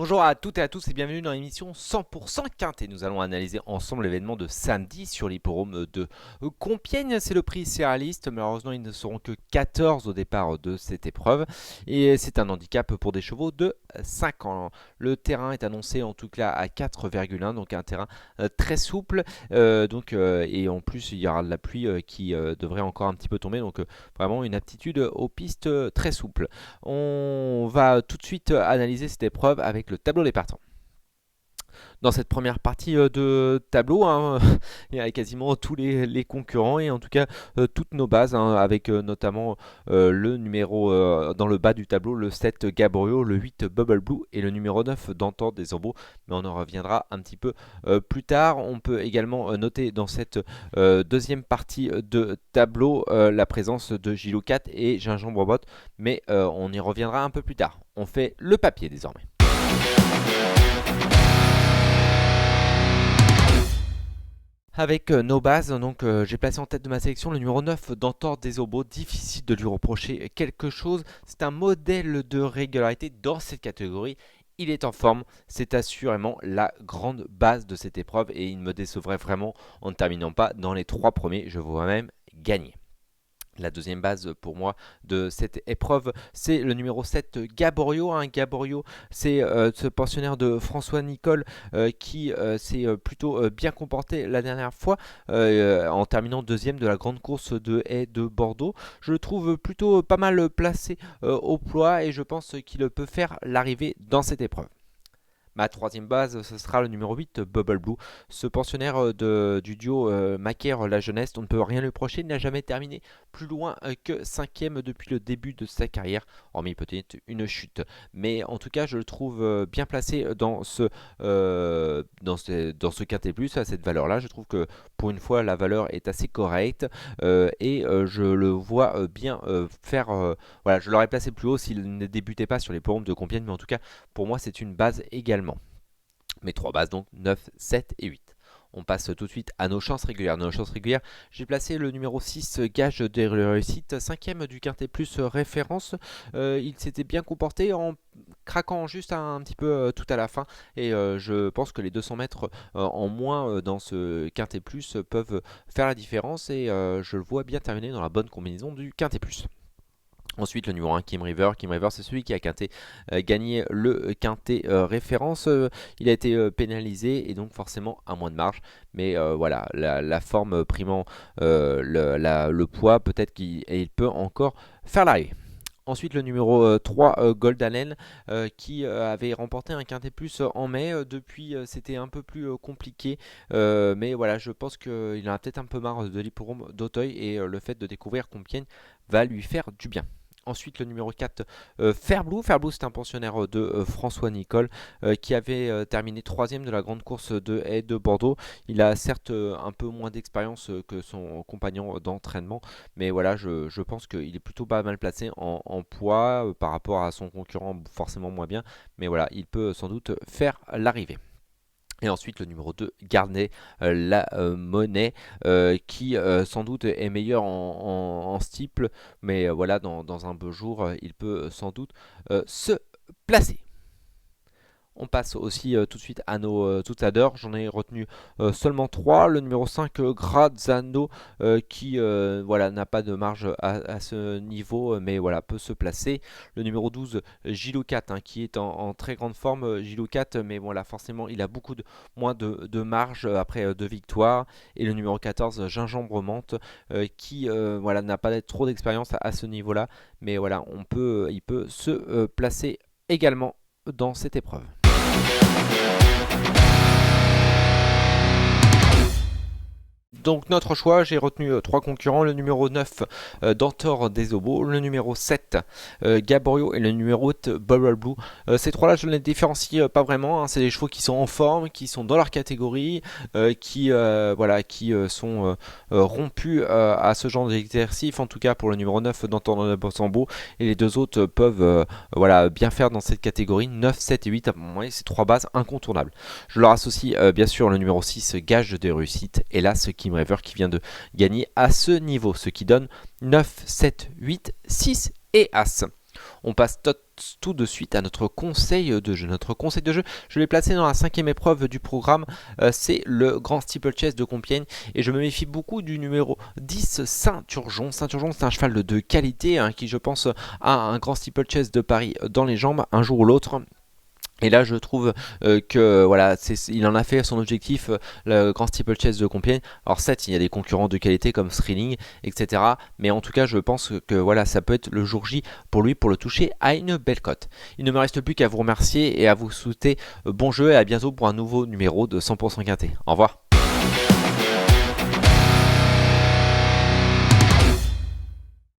Bonjour à toutes et à tous et bienvenue dans l'émission 100% Quintet. Nous allons analyser ensemble l'événement de samedi sur l'hippodrome de Compiègne. C'est le prix Céréaliste. Malheureusement, ils ne seront que 14 au départ de cette épreuve. Et c'est un handicap pour des chevaux de 5 ans. Le terrain est annoncé en tout cas à 4,1, donc un terrain très souple. Et en plus, il y aura de la pluie qui devrait encore un petit peu tomber. Donc vraiment une aptitude aux pistes très souples. On va tout de suite analyser cette épreuve avec le tableau des partants. Dans cette première partie de tableau, il y a quasiment tous les concurrents et en tout cas toutes nos bases, avec notamment le numéro dans le bas du tableau, le 7 Gabriel, le 8 Bubble Blue et le numéro 9 Danton des Ambeaux. Mais on en reviendra un petit peu plus tard. On peut également noter dans cette deuxième partie de tableau la présence de Gilo 4 et Gingembre Botte, mais on y reviendra un peu plus tard. On fait le papier désormais. Avec nos bases, donc j'ai placé en tête de ma sélection le numéro 9 d'Antor des Obos. Difficile de lui reprocher quelque chose. C'est un modèle de régularité dans cette catégorie. Il est en forme, c'est assurément la grande base de cette épreuve et il me décevrait vraiment en ne terminant pas dans les 3 premiers. Je vois même gagner. La deuxième base pour moi de cette épreuve, c'est le numéro 7 Gaborio. Gaborio, c'est ce pensionnaire de François Nicole qui s'est plutôt bien comporté la dernière fois en terminant deuxième de la grande course de haies de Bordeaux. Je le trouve plutôt pas mal placé au poids et je pense qu'il peut faire l'arrivée dans cette épreuve. Ma troisième base, ce sera le numéro 8, Bubble Blue. Ce pensionnaire du duo Macaire-La Jeunesse, on ne peut rien lui reprocher. Il n'a jamais terminé plus loin que 5e depuis le début de sa carrière, hormis peut-être une chute. Mais en tout cas, je le trouve bien placé dans ce Quintet Plus, à cette valeur-là. Je trouve que pour une fois, la valeur est assez correcte je le vois bien faire... voilà, je l'aurais placé plus haut s'il ne débutait pas sur les forums de Compiègne, mais en tout cas, pour moi, c'est une base également. Mes 3 bases donc 9, 7 et 8. On passe tout de suite à nos chances régulières. Nos chances régulières, j'ai placé le numéro 6, Gage de réussite, 5e du Quintet Plus référence. Il s'était bien comporté en craquant juste un petit peu tout à la fin. Et je pense que les 200 mètres en moins dans ce Quintet Plus peuvent faire la différence. Et je le vois bien terminer dans la bonne combinaison du Quintet Plus. Ensuite, le numéro 1, Kim River. Kim River, c'est celui qui a gagné le quintet référence. Il a été pénalisé et donc forcément à moins de marge. Mais voilà, la forme primant le poids, peut-être qu'il peut encore faire l'arrivée. Ensuite, le numéro 3, Gold Allen, qui avait remporté un quintet plus en mai. Depuis, c'était un peu plus compliqué. Mais voilà, je pense qu'il en a peut-être un peu marre de l'hippodrome d'Auteuil et le fait de découvrir Compiègne va lui faire du bien. Ensuite, le numéro 4, Fairblue. Fairblue, c'est un pensionnaire de François Nicole qui avait terminé 3e de la grande course de haies de Bordeaux. Il a certes un peu moins d'expérience que son compagnon d'entraînement, mais voilà, je pense qu'il est plutôt pas mal placé en poids par rapport à son concurrent, forcément moins bien. Mais voilà, il peut sans doute faire l'arrivée. Et ensuite le numéro 2, Garnet, la monnaie, qui sans doute est meilleur en steeple, mais voilà, dans un beau jour, il peut sans doute se placer. On passe aussi tout de suite à nos outsiders. J'en ai retenu seulement 3. Le numéro 5, Grazzano, qui voilà, n'a pas de marge à ce niveau, mais voilà, peut se placer. Le numéro 12, Gilo 4, qui est en très grande forme. Gilo 4, mais voilà, forcément, il a beaucoup moins de marge après 2 victoires. Et le numéro 14, Gingembre Menthe, qui voilà, n'a pas trop d'expérience à ce niveau-là, mais voilà, il peut se placer également dans cette épreuve. Donc notre choix, j'ai retenu 3 concurrents, le numéro 9 Dantor des Obos, le numéro 7 Gaborio et le numéro 8 Bubble Blue. Ces 3 là je ne les différencie pas vraiment, c'est des chevaux qui sont en forme, qui sont dans leur catégorie, qui sont rompus à ce genre d'exercice, en tout cas pour le numéro 9 Dantor des Obos, et les 2 autres peuvent bien faire dans cette catégorie. 9, 7 et 8, c'est 3 bases incontournables. Je leur associe bien sûr le numéro 6 Gage de réussite et là ce Kim River qui vient de gagner à ce niveau, ce qui donne 9, 7, 8, 6 et As. on passe tout de suite à notre conseil de jeu. Notre conseil de jeu, je l'ai placé dans la 5e épreuve du programme, c'est le Grand Steeplechase de Compiègne et je me méfie beaucoup du numéro 10 Saint-Urgeon. Saint-Urgeon, c'est un cheval de qualité qui je pense a un Grand Steeplechase de Paris dans les jambes un jour ou l'autre. Et là, je trouve que voilà, il en a fait son objectif, le Grand Steeplechase de Compiègne. Alors certes, il y a des concurrents de qualité comme Thrilling, etc. Mais en tout cas, je pense que voilà, ça peut être le jour J pour lui pour le toucher à une belle cote. Il ne me reste plus qu'à vous remercier et à vous souhaiter bon jeu et à bientôt pour un nouveau numéro de 100% Quintet. Au revoir.